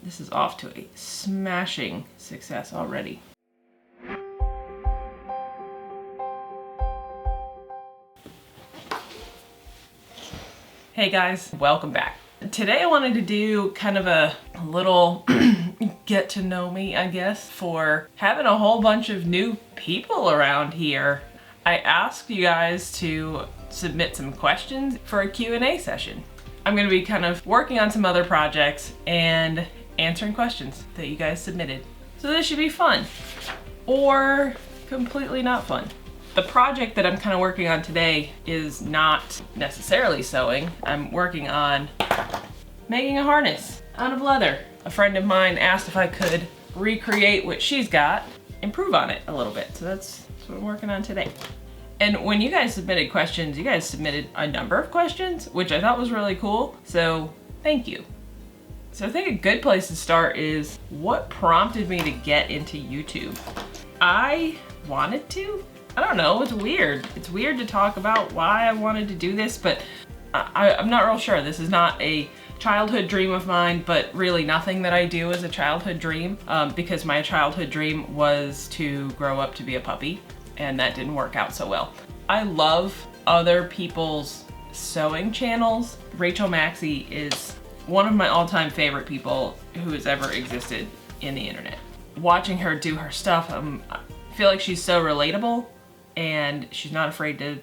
This is off to a smashing success already. Hey guys, welcome back. Today I wanted to do kind of a little get to know me, I guess, for having a whole bunch of new people around here. I asked you guys to submit some questions for a Q&A session. I'm gonna be kind of working on some other projects and answering questions that you guys submitted. So this should be fun, or completely not fun. The project that I'm kind of working on today is not necessarily sewing. I'm working on making a harness out of leather. A friend of mine asked if I could recreate what she's got, improve on it a little bit. So that's what I'm working on today. And when you guys submitted questions, you guys submitted a number of questions, which I thought was really cool. So thank you. So I think a good place to start is what prompted me to get into YouTube. I wanted to. I don't know, it's weird. It's weird to talk about why I wanted to do this, but I'm not real sure. This is not a childhood dream of mine, but really nothing that I do is a childhood dream, because my childhood dream was to grow up to be a puppy, and that didn't work out so well. I love other people's sewing channels. Rachel Maxey is one of my all-time favorite people who has ever existed in the internet. Watching her do her stuff, I feel like she's so relatable, and she's not afraid to,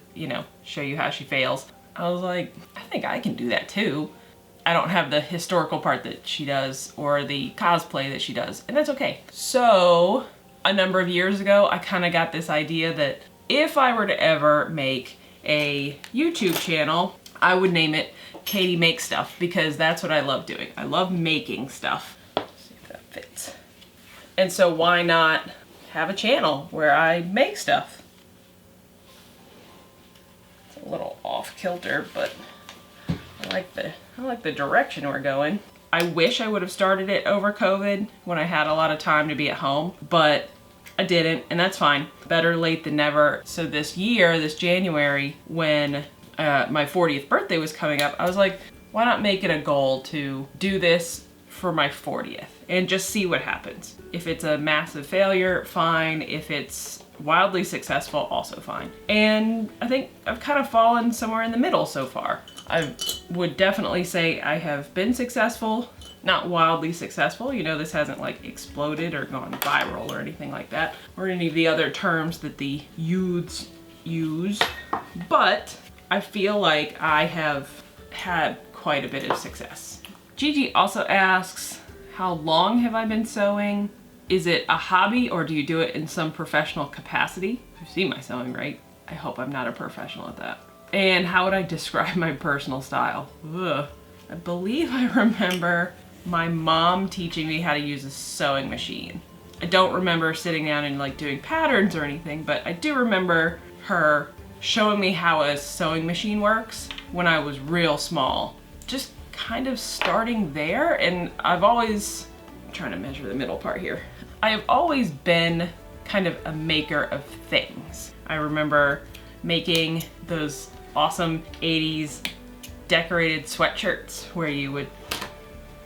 show you how she fails. I was like, I think I can do that too. I don't have the historical part that she does or the cosplay that she does, and that's okay. So a number of years ago, I kind of got this idea that if I were to ever make a YouTube channel, I would name it Katie Makes Stuff, because that's what I love doing. I love making stuff. Let's see if that fits. And so why not have a channel where I make stuff? It's a little off kilter, but I like the direction we're going. I wish I would have started it over COVID when I had a lot of time to be at home, but I didn't, and that's fine. Better late than never. So this year, this January, when my 40th birthday was coming up, I was like, why not make it a goal to do this for my 40th and just see what happens. If it's a massive failure, fine. If it's wildly successful, also fine. And I think I've kind of fallen somewhere in the middle so far. I would definitely say I have been successful, not wildly successful. This hasn't like exploded or gone viral or anything like that, or any of the other terms that the youths use, but I feel like I have had quite a bit of success. Gigi also asks, how long have I been sewing? Is it a hobby or do you do it in some professional capacity? You've seen my sewing, right? I hope I'm not a professional at that. And how would I describe my personal style? Ugh. I believe I remember my mom teaching me how to use a sewing machine. I don't remember sitting down and like doing patterns or anything, but I do remember her showing me how a sewing machine works when I was real small. Just kind of starting there, and I'm trying to measure the middle part here. I have always been kind of a maker of things. I remember making those awesome 80s decorated sweatshirts where you would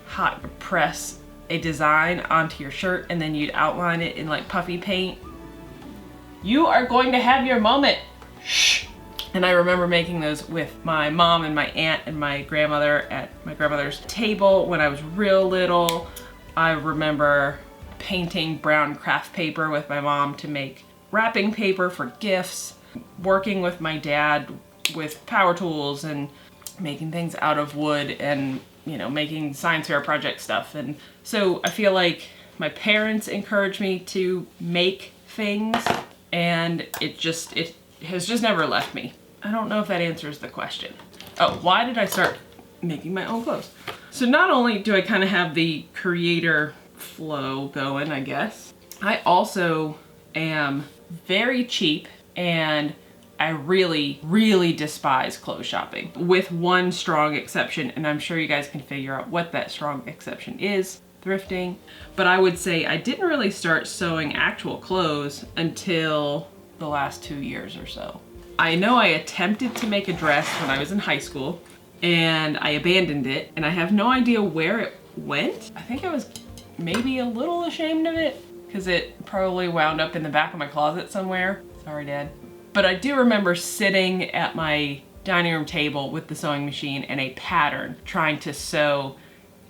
hot press a design onto your shirt and then you'd outline it in like puffy paint. You are going to have your moment. Shh. And I remember making those with my mom and my aunt and my grandmother at my grandmother's table when I was real little. I remember painting brown craft paper with my mom to make wrapping paper for gifts, working with my dad with power tools and making things out of wood and, making science fair project stuff. And so I feel like my parents encouraged me to make things, and it has just never left me. I don't know if that answers the question. Oh, why did I start making my own clothes? So not only do I kind of have the creator flow going, I guess, I also am very cheap, and I really, really despise clothes shopping, with one strong exception, and I'm sure you guys can figure out what that strong exception is: thrifting. But I would say I didn't really start sewing actual clothes until the last 2 years or so. I know I attempted to make a dress when I was in high school, and I abandoned it, and I have no idea where it went. I think I was maybe a little ashamed of it because it probably wound up in the back of my closet somewhere. Sorry, Dad. But I do remember sitting at my dining room table with the sewing machine and a pattern trying to sew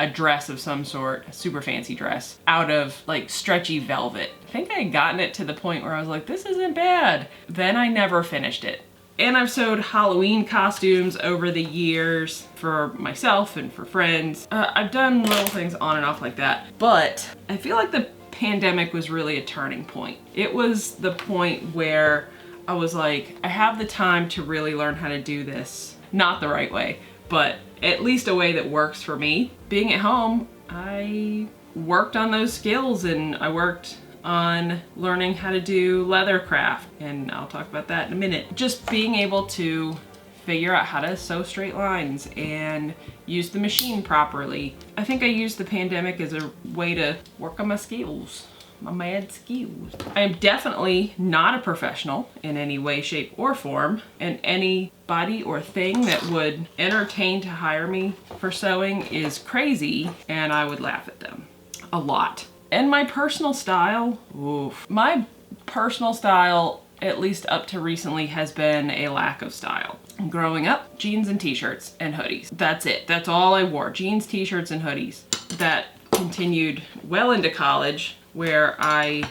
a dress of some sort, a super fancy dress, out of like stretchy velvet. I think I had gotten it to the point where I was like, this isn't bad. Then I never finished it. And I've sewed Halloween costumes over the years for myself and for friends. I've done little things on and off like that, but I feel like the pandemic was really a turning point. It was the point where I was like, I have the time to really learn how to do this. Not the right way, but at least a way that works for me. Being at home, I worked on those skills, and I worked on learning how to do leather craft, and I'll talk about that in a minute. Just being able to figure out how to sew straight lines and use the machine properly. I think I used the pandemic as a way to work on my skills. My mad skills. I am definitely not a professional in any way, shape, or form, and anybody or thing that would entertain to hire me for sewing is crazy, and I would laugh at them a lot. And my personal style, oof. My personal style, at least up to recently, has been a lack of style. Growing up, jeans and t-shirts and hoodies. That's it. That's all I wore. Jeans, t-shirts, and hoodies. That continued well into college, where I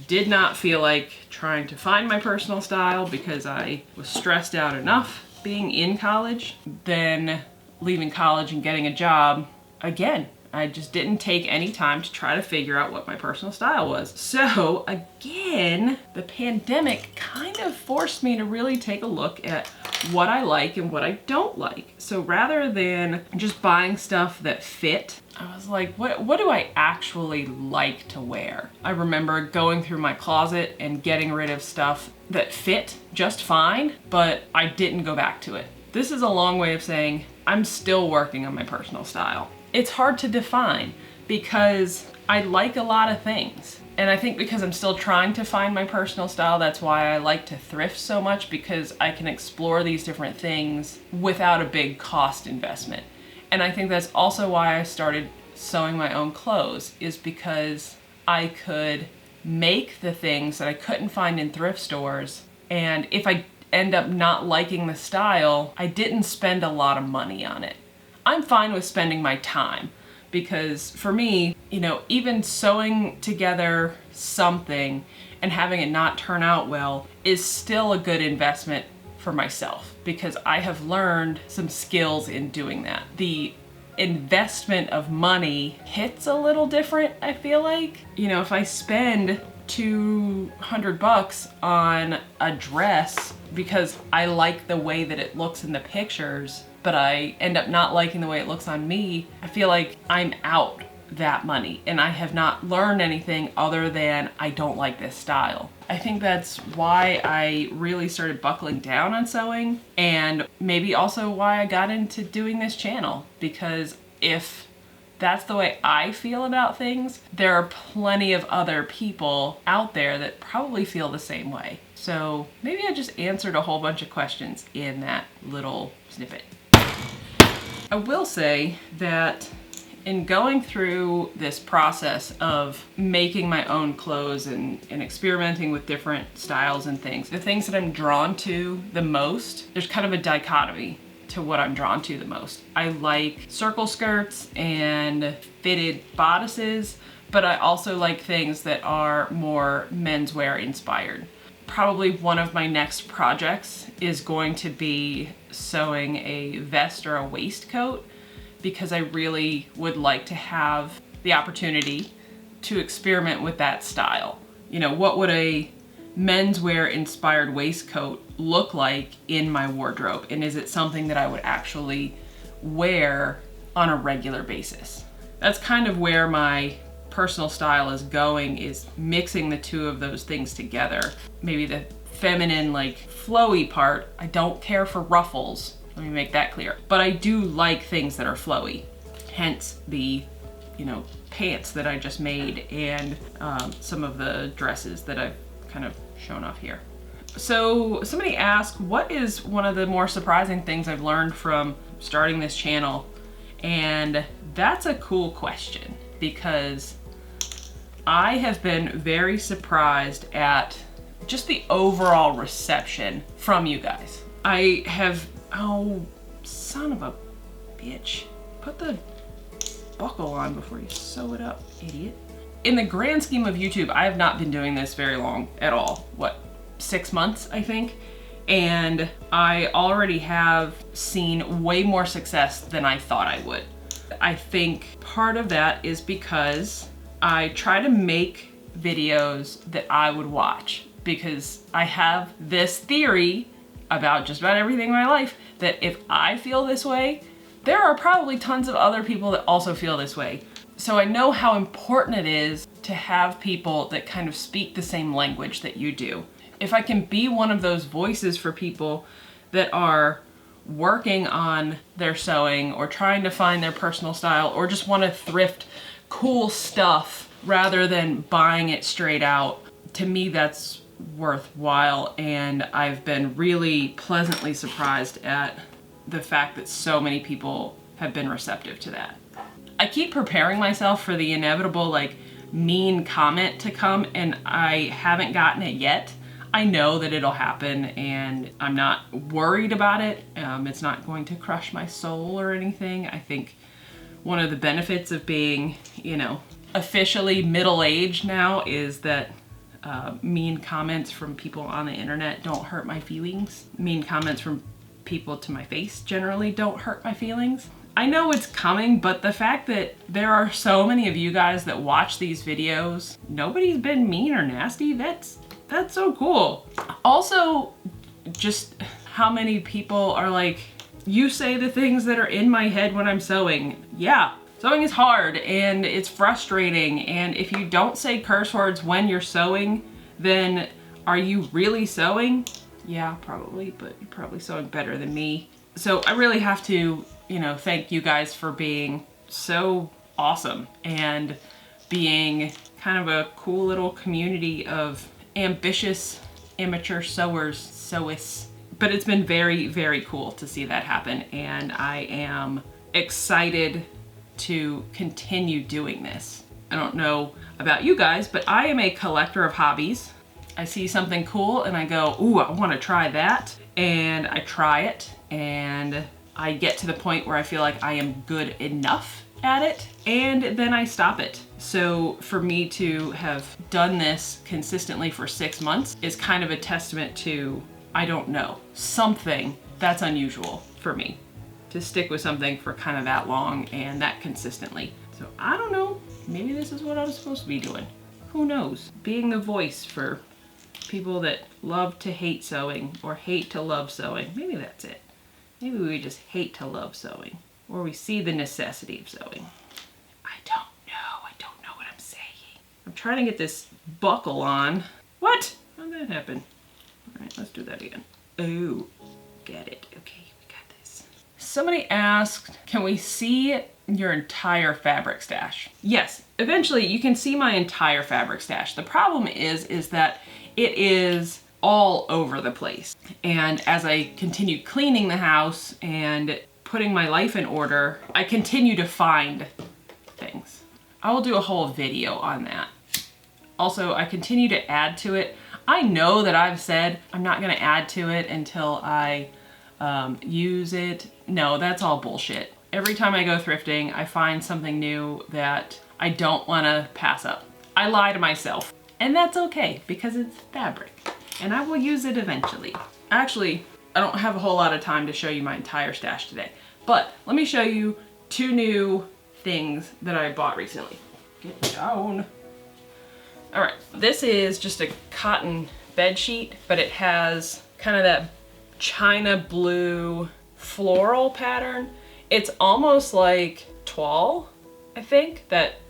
did not feel like trying to find my personal style because I was stressed out enough being in college. Then leaving college and getting a job, again, I just didn't take any time to try to figure out what my personal style was. So again, the pandemic kind of forced me to really take a look at what I like and what I don't like. So rather than just buying stuff that fit, I was like, what do I actually like to wear? I remember going through my closet and getting rid of stuff that fit just fine, but I didn't go back to it. This is a long way of saying I'm still working on my personal style. It's hard to define because I like a lot of things. And I think because I'm still trying to find my personal style, that's why I like to thrift so much, because I can explore these different things without a big cost investment. And I think that's also why I started sewing my own clothes, is because I could make the things that I couldn't find in thrift stores. And if I end up not liking the style, I didn't spend a lot of money on it. I'm fine with spending my time, because for me, you know, even sewing together something and having it not turn out well is still a good investment for myself, because I have learned some skills in doing that. The investment of money hits a little different, I feel like. You know, if I spend $200 on a dress because I like the way that it looks in the pictures, but I end up not liking the way it looks on me, I feel like I'm out that money and I have not learned anything other than I don't like this style. I think that's why I really started buckling down on sewing, and maybe also why I got into doing this channel, because if that's the way I feel about things, there are plenty of other people out there that probably feel the same way. So maybe I just answered a whole bunch of questions in that little snippet. I will say that in going through this process of making my own clothes and experimenting with different styles and things, the things that I'm drawn to the most, there's kind of a dichotomy to what I'm drawn to the most. I like circle skirts and fitted bodices, but I also like things that are more menswear inspired. Probably one of my next projects is going to be sewing a vest or a waistcoat, because I really would like to have the opportunity to experiment with that style. You know, what would a menswear inspired waistcoat look like in my wardrobe? And is it something that I would actually wear on a regular basis? That's kind of where my personal style is going, is mixing the two of those things together. Maybe the feminine, like flowy part, I don't care for ruffles. Let me make that clear. But I do like things that are flowy. Hence the, you know, pants that I just made and some of the dresses that I've kind of shown off here. So somebody asked, what is one of the more surprising things I've learned from starting this channel? And that's a cool question, because I have been very surprised at just the overall reception from you guys. I have, oh, son of a bitch. Put the buckle on before you sew it up, idiot. In the grand scheme of YouTube, I have not been doing this very long at all. What, 6 months, I think? And I already have seen way more success than I thought I would. I think part of that is because I try to make videos that I would watch, because I have this theory about just about everything in my life that if I feel this way, there are probably tons of other people that also feel this way. So I know how important it is to have people that kind of speak the same language that you do. If I can be one of those voices for people that are working on their sewing or trying to find their personal style or just want to thrift cool stuff rather than buying it straight out, to me that's worthwhile, and I've been really pleasantly surprised at the fact that so many people have been receptive to that. I keep preparing myself for the inevitable like mean comment to come, and I haven't gotten it yet. I know that it'll happen and I'm not worried about it. It's not going to crush my soul or anything. I think one of the benefits of being, you know, officially middle-aged now is that mean comments from people on the internet don't hurt my feelings. Mean comments from people to my face generally don't hurt my feelings. I know it's coming, but the fact that there are so many of you guys that watch these videos, nobody's been mean or nasty, that's so cool. Also, just how many people are like, you say the things that are in my head when I'm sewing. Yeah, sewing is hard and it's frustrating, and if you don't say curse words when you're sewing, then are you really sewing? Yeah, probably, but you're probably sewing better than me. So I really have to, you know, thank you guys for being so awesome and being kind of a cool little community of ambitious amateur sewists. But it's been very, very cool to see that happen, and I am excited to continue doing this. I don't know about you guys, but I am a collector of hobbies. I see something cool and I go, ooh, I want to try that. And I try it and I get to the point where I feel like I am good enough at it, and then I stop it. So for me to have done this consistently for 6 months is kind of a testament to, I don't know, something that's unusual for me to stick with something for kind of that long and that consistently. So I don't know, maybe this is what I was supposed to be doing. Who knows? Being the voice for people that love to hate sewing or hate to love sewing. Maybe that's it. Maybe we just hate to love sewing, or we see the necessity of sewing. I don't know what I'm saying. I'm trying to get this buckle on. What? How did that happen? All right, let's do that again. Oh, get it. Okay, we got this. Somebody asked, can we see your entire fabric stash? Yes, eventually you can see my entire fabric stash. The problem is that it is all over the place. And as I continue cleaning the house and putting my life in order, I continue to find things. I will do a whole video on that. Also, I continue to add to it. I know that I've said I'm not gonna add to it until I use it. No, that's all bullshit. Every time I go thrifting, I find something new that I don't wanna pass up. I lie to myself, and that's okay because it's fabric and I will use it eventually. Actually, I don't have a whole lot of time to show you my entire stash today, but let me show you 2 new things that I bought recently. Get down. All right, this is just a cotton bed sheet, but it has kind of that china blue floral pattern. It's almost like toile, I think, that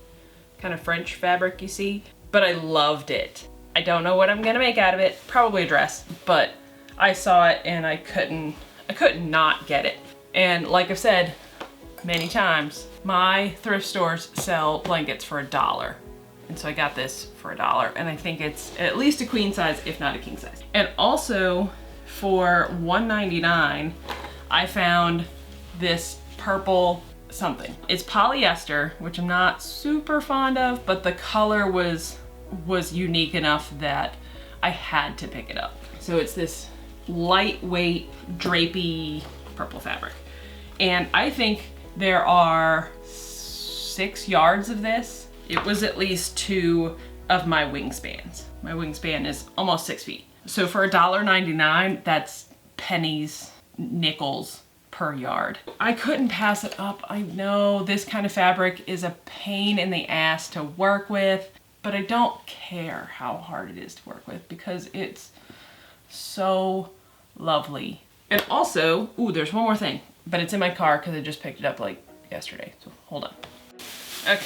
kind of French fabric you see, but I loved it. I don't know what I'm gonna make out of it, probably a dress, but I saw it and I couldn't not get it. And like I've said many times, my thrift stores sell blankets for $1. And so I got this for $1, and I think it's at least a queen size, if not a king size. And also for $1.99, I found this purple something. It's polyester, which I'm not super fond of, but the color was unique enough that I had to pick it up. So it's this lightweight, drapey purple fabric. And I think there are 6 yards of this. It was at least 2 of my wingspans. My wingspan is almost 6 feet. So for $1.99, that's pennies, nickels per yard. I couldn't pass it up. I know this kind of fabric is a pain in the ass to work with, but I don't care how hard it is to work with because it's so lovely. And also, ooh, there's one more thing, but it's in my car because I just picked it up like yesterday. So hold on. Okay.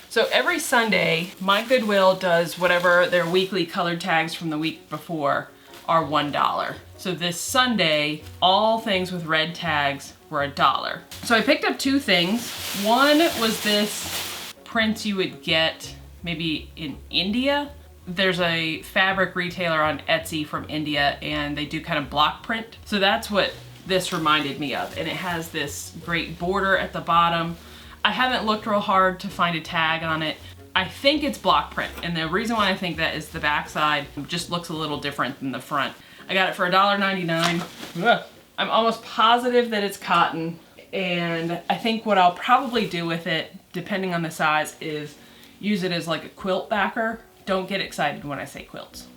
So every Sunday, my Goodwill does whatever their weekly colored tags from the week before are $1. So this Sunday, all things with red tags were $1. So I picked up 2 things. One was this print you would get maybe in India. There's a fabric retailer on Etsy from India, and they do kind of block print. So that's what this reminded me of. And it has this great border at the bottom. I haven't looked real hard to find a tag on it. I think it's block print, and the reason why I think that is the backside just looks a little different than the front. I got it for $1.99. I'm almost positive that it's cotton, and I think what I'll probably do with it, depending on the size, is use it as like a quilt backer. Don't get excited when I say quilts.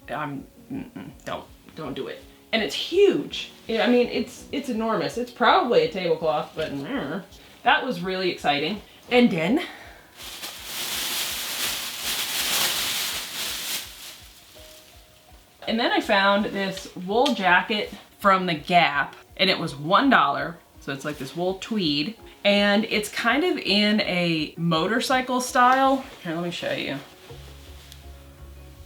Don't do it. And it's huge. I mean, it's enormous. It's probably a tablecloth, but that was really exciting. And then I found this wool jacket from the Gap, and it was $1. So it's like this wool tweed, and it's kind of in a motorcycle style. Here, let me show you.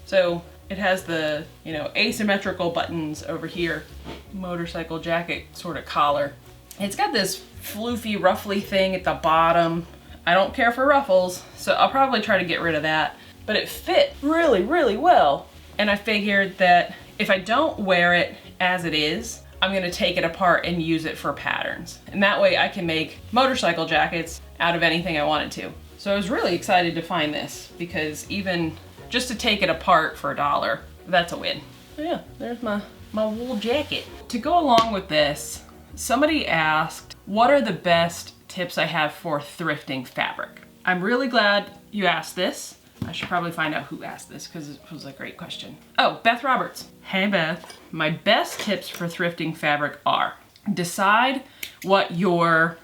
So it has the, asymmetrical buttons over here, motorcycle jacket sort of collar. It's got this floofy, ruffly thing at the bottom. I don't care for ruffles, so I'll probably try to get rid of that. But it fit really, really well. And I figured that if I don't wear it as it is, I'm gonna take it apart and use it for patterns. And that way I can make motorcycle jackets out of anything I wanted to. So I was really excited to find this, because even just to take it apart for $1, that's a win. So yeah, there's my wool jacket. To go along with this, somebody asked, what are the best tips I have for thrifting fabric? I'm really glad you asked this. I should probably find out who asked this because it was a great question. Oh, Beth Roberts. Hey Beth. My best tips for thrifting fabric are: decide what your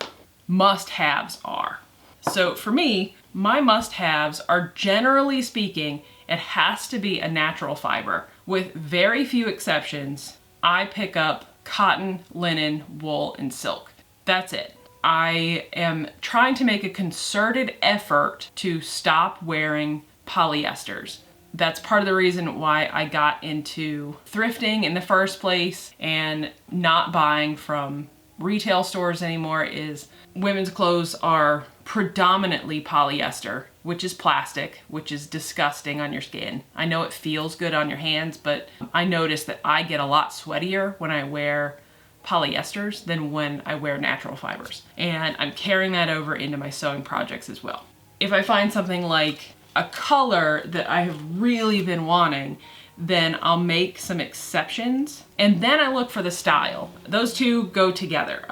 must-haves are. So for me, my must-haves are, generally speaking, it has to be a natural fiber. With very few exceptions, I pick up cotton, linen, wool, and silk. That's it. I am trying to make a concerted effort to stop wearing polyesters. That's part of the reason why I got into thrifting in the first place and not buying from retail stores anymore. Is women's clothes are predominantly polyester, which is plastic, which is disgusting on your skin. I know it feels good on your hands, but I notice that I get a lot sweatier when I wear polyesters than when I wear natural fibers. And I'm carrying that over into my sewing projects as well. If I find something like a color that I have really been wanting, then I'll make some exceptions, and then I look for the style. Those two go together.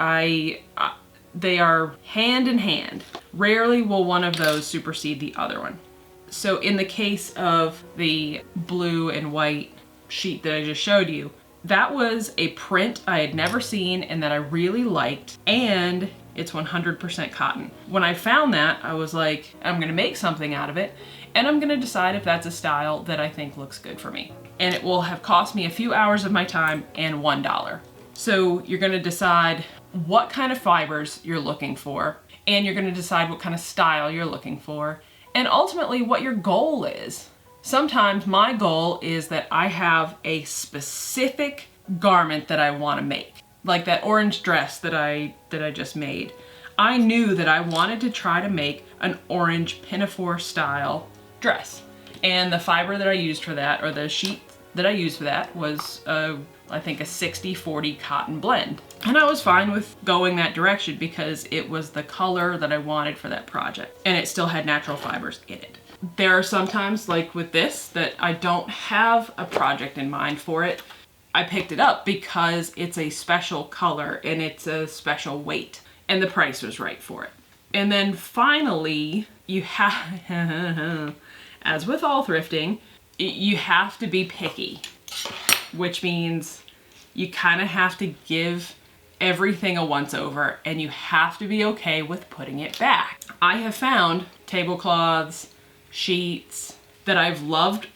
They are hand in hand. Rarely will one of those supersede the other one. So in the case of the blue and white sheet that I just showed you, that was a print I had never seen and that I really liked, and it's 100% cotton. When I found that, I was like, I'm gonna make something out of it, and I'm gonna decide if that's a style that I think looks good for me. And it will have cost me a few hours of my time and $1. So you're gonna decide what kind of fibers you're looking for, and you're gonna decide what kind of style you're looking for, and ultimately what your goal is. Sometimes my goal is that I have a specific garment that I want to make. Like that orange dress that I just made. I knew that I wanted to try to make an orange pinafore style dress. And the fiber that I used for that, or the sheet that I used for that, was I think a 60-40 cotton blend. And I was fine with going that direction because it was the color that I wanted for that project. And it still had natural fibers in it. There are some times, like with this, that I don't have a project in mind for it. I picked it up because it's a special color and it's a special weight. And the price was right for it. And then finally, you have, as with all thrifting, you have to be picky, which means you kind of have to give everything a once over and you have to be okay with putting it back. I have found tablecloths, sheets that I've loved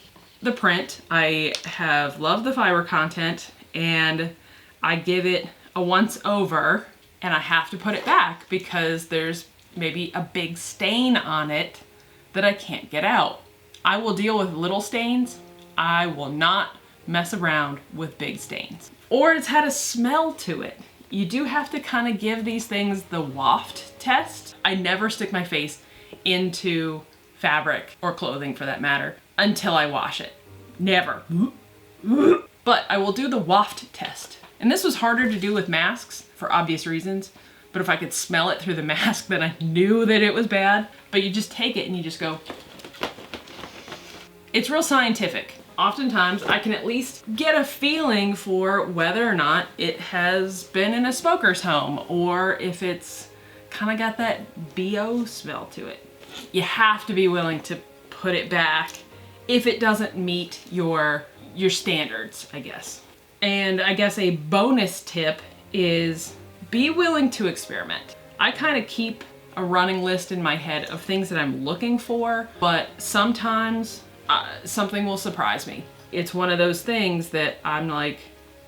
the print, I have loved the fiber content, and I give it a once over and I have to put it back because there's maybe a big stain on it that I can't get out. I will deal with little stains. I will not mess around with big stains. Or it's had a smell to it. You do have to kind of give these things the waft test. I never stick my face into fabric, or clothing for that matter, until I wash it. Never. But I will do the waft test. And this was harder to do with masks for obvious reasons. But if I could smell it through the mask, then I knew that it was bad. But you just take it and you just go. It's real scientific. Oftentimes I can at least get a feeling for whether or not it has been in a smoker's home, or if it's kind of got that BO smell to it. You have to be willing to put it back if it doesn't meet your standards, I guess. And I guess a bonus tip is be willing to experiment. I kind of keep a running list in my head of things that I'm looking for, but sometimes something will surprise me. It's one of those things that I'm like,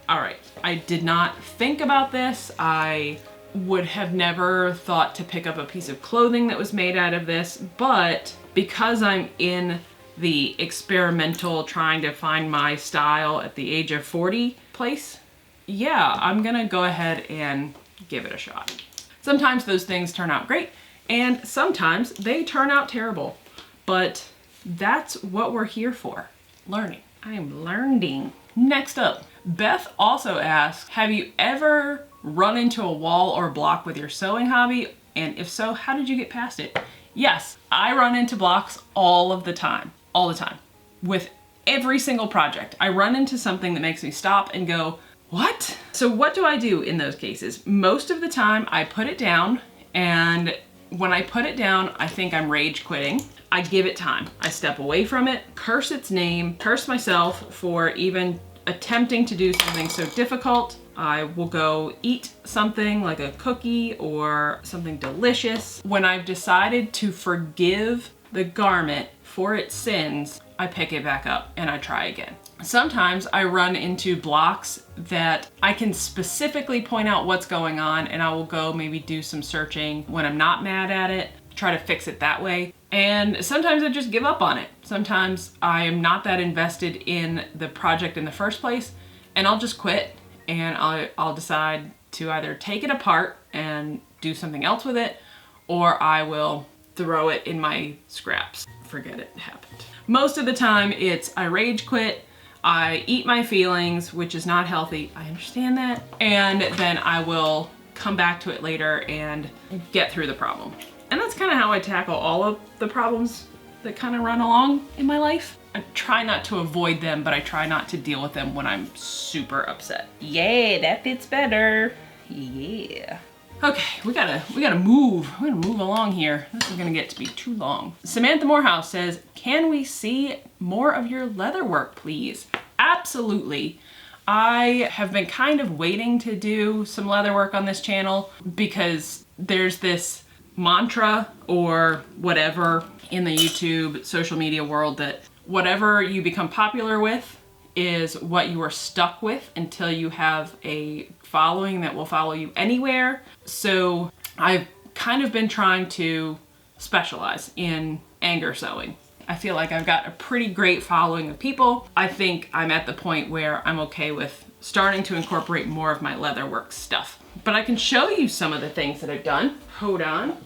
all right, I did not think about this. I would have never thought to pick up a piece of clothing that was made out of this, but because I'm in the experimental trying to find my style at the age of 40 place, yeah, I'm gonna go ahead and give it a shot. Sometimes those things turn out great, and sometimes they turn out terrible, but that's what we're here for, learning. I am learning. Next up, Beth also asks, have you ever run into a wall or block with your sewing hobby? And if so, how did you get past it? Yes, I run into blocks all the time. With every single project, I run into something that makes me stop and go, what? So what do I do in those cases? Most of the time I put it down, and when I put it down, I think I'm rage quitting. I give it time. I step away from it, curse its name, curse myself for even attempting to do something so difficult. I will go eat something like a cookie or something delicious. When I've decided to forgive the garment for its sins, I pick it back up and I try again. Sometimes I run into blocks that I can specifically point out what's going on, and I will go maybe do some searching when I'm not mad at it, try to fix it that way. And sometimes I just give up on it. Sometimes I am not that invested in the project in the first place, and I'll just quit, and I'll decide to either take it apart and do something else with it, or I will throw it in my scraps. Forget it happened. Most of the time it's I rage quit, I eat my feelings, which is not healthy, I understand that, and then I will come back to it later and get through the problem. And that's kind of how I tackle all of the problems that kind of run along in my life. I try not to avoid them, but I try not to deal with them when I'm super upset. Yeah, that fits better. Yeah. Okay, we gotta move. We're gonna move along here. This is gonna get to be too long. Samantha Morehouse says, can we see more of your leatherwork, please? Absolutely. I have been kind of waiting to do some leatherwork on this channel because there's this mantra or whatever in the YouTube social media world that whatever you become popular with is what you are stuck with until you have a following that will follow you anywhere. So I've kind of been trying to specialize in anger sewing. I feel like I've got a pretty great following of people. I think I'm at the point where I'm okay with starting to incorporate more of my leatherwork stuff. But I can show you some of the things that I've done. Hold on.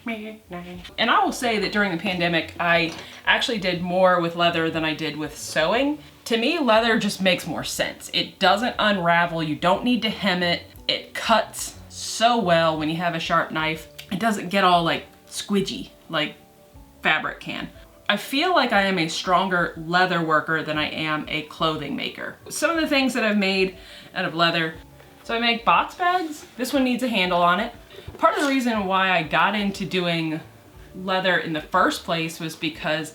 And I will say that during the pandemic, I actually did more with leather than I did with sewing. To me, leather just makes more sense. It doesn't unravel. You don't need to hem it. It cuts so well when you have a sharp knife. It doesn't get all like squidgy like fabric can. I feel like I am a stronger leather worker than I am a clothing maker. Some of the things that I've made out of leather. So I make box bags. This one needs a handle on it. Part of the reason why I got into doing leather in the first place was because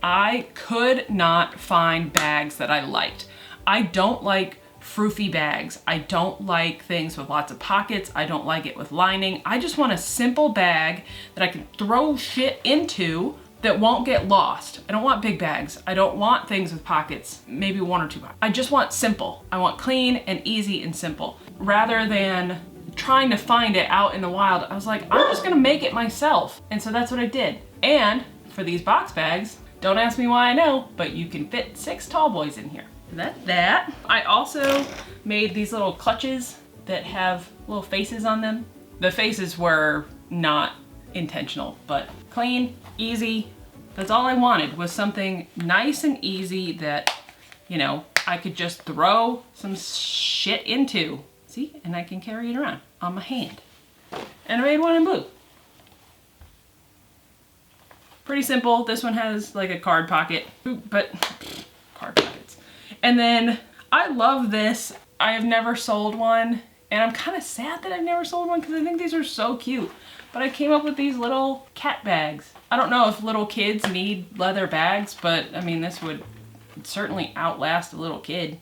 I could not find bags that I liked. I don't like froofy bags. I don't like things with lots of pockets. I don't like it with lining. I just want a simple bag that I can throw shit into that won't get lost. I don't want big bags. I don't want things with pockets, maybe 1 or 2 pockets. I just want simple. I want clean and easy and simple. Rather than trying to find it out in the wild, I was like, I'm just gonna make it myself. And so that's what I did. And for these box bags, don't ask me why I know, but you can fit 6 tall boys in here. That's that. I also made these little clutches that have little faces on them. The faces were not intentional, but clean, easy. That's all I wanted, was something nice and easy that, you know, I could just throw some shit into. See, and I can carry it around on my hand. And I made one in blue. Pretty simple. This one has like a card pocket, but card pockets. And then I love this. I have never sold one, and I'm kind of sad that I've never sold one because I think these are so cute. But I came up with these little cat bags. I don't know if little kids need leather bags, but I mean, this would certainly outlast a little kid.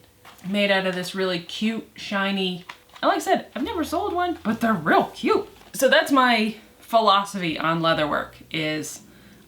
Made out of this really cute, shiny, and like I said, I've never sold one, but they're real cute. So that's my philosophy on leatherwork, is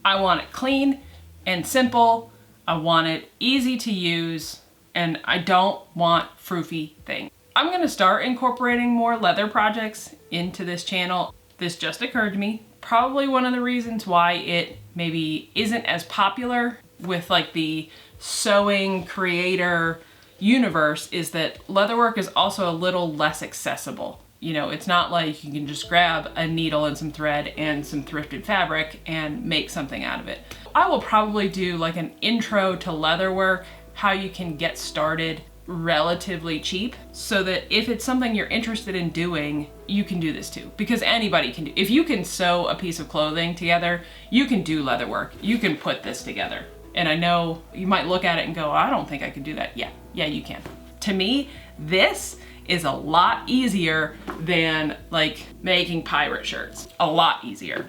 I want it clean and simple. I want it easy to use, and I don't want froofy things. I'm gonna start incorporating more leather projects into this channel. This just occurred to me. Probably one of the reasons why it maybe isn't as popular with like the sewing creator universe is that leatherwork is also a little less accessible. You know, it's not like you can just grab a needle and some thread and some thrifted fabric and make something out of it. I will probably do like an intro to leatherwork, how you can get started relatively cheap, so that if it's something you're interested in doing, you can do this too. Because anybody can do, if you can sew a piece of clothing together, you can do leatherwork. You can put this together. And I know you might look at it and go, I don't think I could do that. Yeah, you can. To me, this is a lot easier than like making pirate shirts. A lot easier.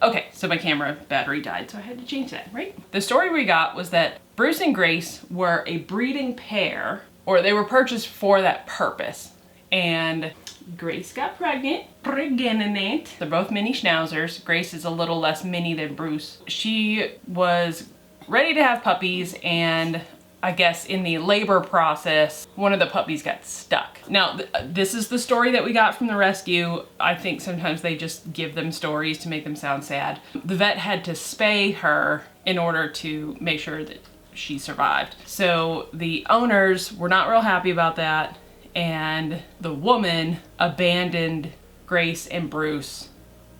Okay, so my camera battery died, so I had to change that, right? The story we got was that Bruce and Grace were a breeding pair, or they were purchased for that purpose. And Grace got pregnant. They're both mini schnauzers. Grace is a little less mini than Bruce. She was ready to have puppies, and I guess in the labor process, one of the puppies got stuck. Now, this is the story that we got from the rescue. I think sometimes they just give them stories to make them sound sad. The vet had to spay her in order to make sure that she survived. So the owners were not real happy about that, and the woman abandoned Grace and Bruce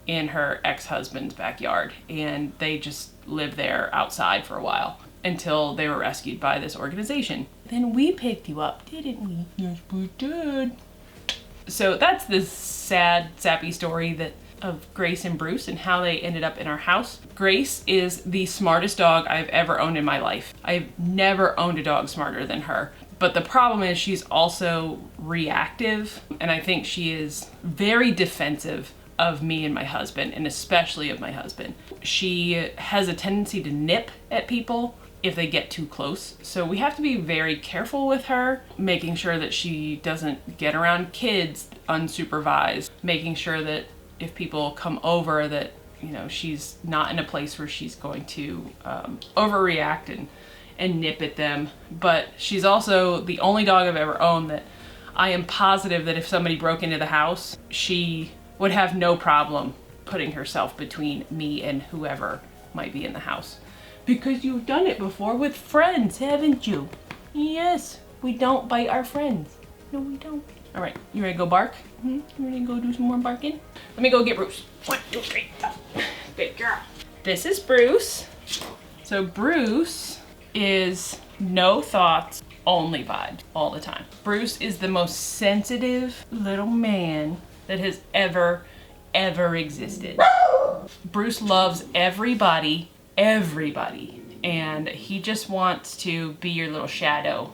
in her ex-husband's backyard, and they just lived there outside for a while until they were rescued by this organization. Then we picked you up, didn't we? Yes, we did. So that's the sad, sappy story of Grace and Bruce and how they ended up in our house. Grace is the smartest dog I've ever owned in my life. I've never owned a dog smarter than her. But the problem is she's also reactive, and I think she is very defensive of me and my husband, and especially of my husband. She has a tendency to nip at people if they get too close. So we have to be very careful with her, making sure that she doesn't get around kids unsupervised, making sure that if people come over that, you know, she's not in a place where she's going to overreact and nip at them. But she's also the only dog I've ever owned that I am positive that if somebody broke into the house, she would have no problem putting herself between me and whoever might be in the house. Because you've done it before with friends, haven't you? Yes, we don't bite our friends. No, we don't. All right, you ready to go bark? You ready to go do some more barking? Let me go get Bruce. 1, 2, 3. Good girl. This is Bruce. So Bruce is no thoughts, only vibes all the time. Bruce is the most sensitive little man that has ever existed. Bruce loves everybody, and he just wants to be your little shadow.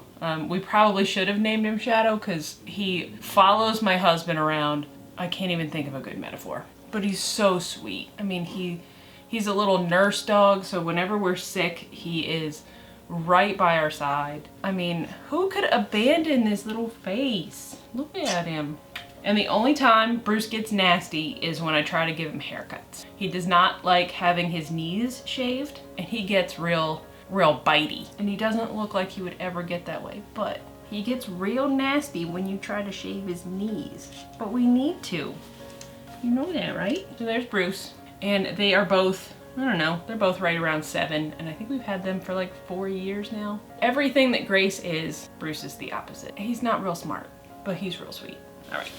We probably should have named him Shadow because he follows my husband around. I can't even think of a good metaphor, but he's so sweet. I mean, he's a little nurse dog, so whenever we're sick, he is right by our side. I mean, who could abandon this little face? Look at him. And the only time Bruce gets nasty is when I try to give him haircuts. He does not like having his knees shaved, and he gets real bitey. And he doesn't look like he would ever get that way, but he gets real nasty when you try to shave his knees. But we need to. You know that, right? So there's Bruce. And they are both, I don't know, they're both right around 7, and I think we've had them for like 4 years now. Everything that Grace is, Bruce is the opposite. He's not real smart, but he's real sweet. All right.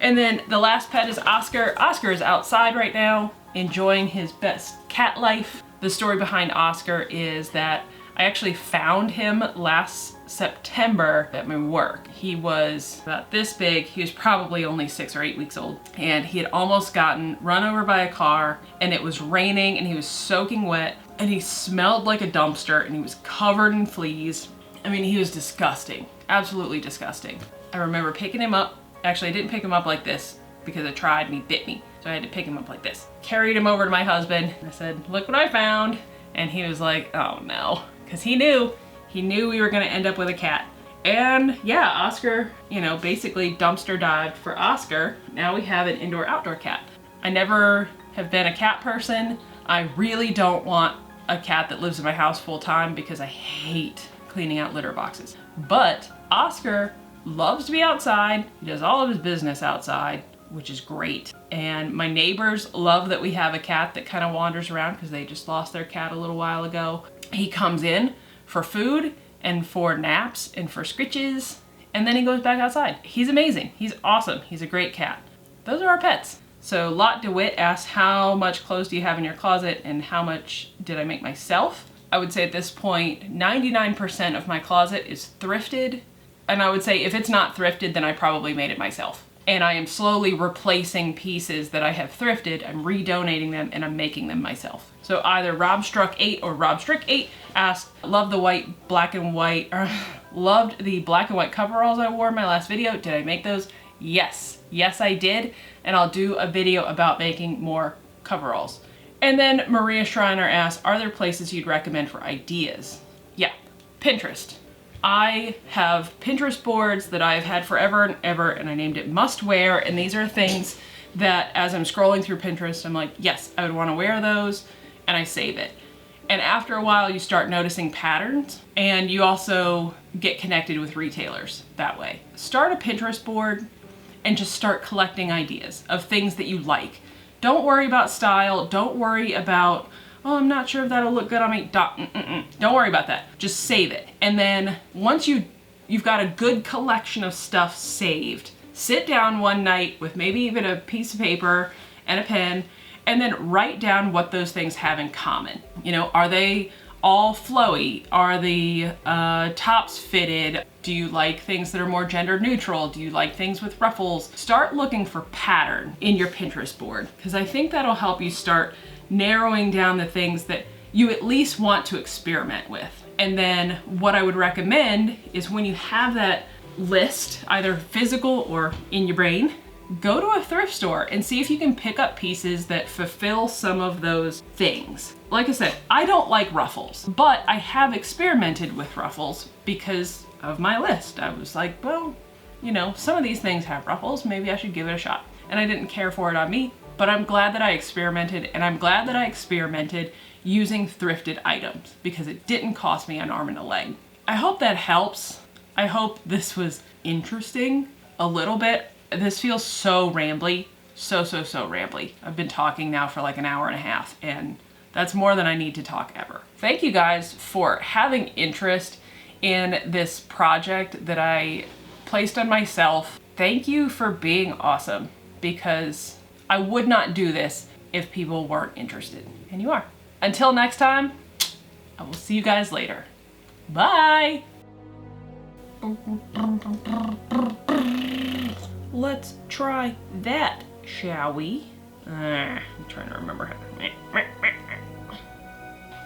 And then the last pet is Oscar. Oscar is outside right now, enjoying his best cat life. The story behind Oscar is that I actually found him last September at my work. He was about this big. He was probably only 6 or 8 weeks old, and he had almost gotten run over by a car, and it was raining, and he was soaking wet, and he smelled like a dumpster, and he was covered in fleas. I mean, he was disgusting, absolutely disgusting. I remember picking him up. Actually, I didn't pick him up like this because I tried and he bit me. So I had to pick him up like this. Carried him over to my husband. I said, look what I found. And he was like, oh no. Because he knew we were gonna end up with a cat. And yeah, Oscar, you know, basically dumpster dived for Oscar. Now we have an indoor-outdoor cat. I never have been a cat person. I really don't want a cat that lives in my house full time because I hate cleaning out litter boxes. But Oscar loves to be outside. He does all of his business outside, which is great. And my neighbors love that we have a cat that kind of wanders around because they just lost their cat a little while ago. He comes in for food and for naps and for scritches, and then he goes back outside. He's amazing. He's awesome. He's a great cat. Those are our pets. So Lot DeWitt asked, how much clothes do you have in your closet and how much did I make myself? I would say at this point, 99% of my closet is thrifted. And I would say if it's not thrifted, then I probably made it myself. And I am slowly replacing pieces that I have thrifted. I'm redonating them and I'm making them myself. So either Rob Struck 8 or Rob Strick 8 asked, loved the black and white coveralls I wore in my last video. Did I make those? Yes. Yes, I did. And I'll do a video about making more coveralls. And then Maria Schreiner asked, are there places you'd recommend for ideas? Yeah, Pinterest. I have Pinterest boards that I've had forever and ever, and I named it Must Wear, and these are things that as I'm scrolling through Pinterest, I'm like, yes, I would want to wear those, and I save it. And after a while, you start noticing patterns, and you also get connected with retailers that way. Start a Pinterest board and just start collecting ideas of things that you like. Don't worry about style, don't worry about, oh, I'm not sure if that'll look good on me. Don't worry about that. Just save it. And then once you've got a good collection of stuff saved, sit down one night with maybe even a piece of paper and a pen, and then write down what those things have in common. You know, are they all flowy? Are the tops fitted? Do you like things that are more gender neutral? Do you like things with ruffles? Start looking for pattern in your Pinterest board, because I think that'll help you start narrowing down the things that you at least want to experiment with. And then what I would recommend is when you have that list, either physical or in your brain, go to a thrift store and see if you can pick up pieces that fulfill some of those things. Like I said, I don't like ruffles, but I have experimented with ruffles because of my list. I was like, well, you know, some of these things have ruffles, maybe I should give it a shot. And I didn't care for it on me. But I'm glad that I experimented, and I'm glad that I experimented using thrifted items because it didn't cost me an arm and a leg. I hope that helps. I hope this was interesting a little bit. This feels so rambly, so rambly. I've been talking now for like an hour and a half, and that's more than I need to talk ever. Thank you guys for having interest in this project that I placed on myself. Thank you for being awesome, because I would not do this if people weren't interested, and you are. Until next time, I will see you guys later. Bye! Let's try that, shall we? I'm trying to remember how to...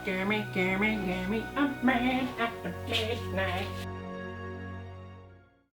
Gimme, gimme, gimme a man after midnight.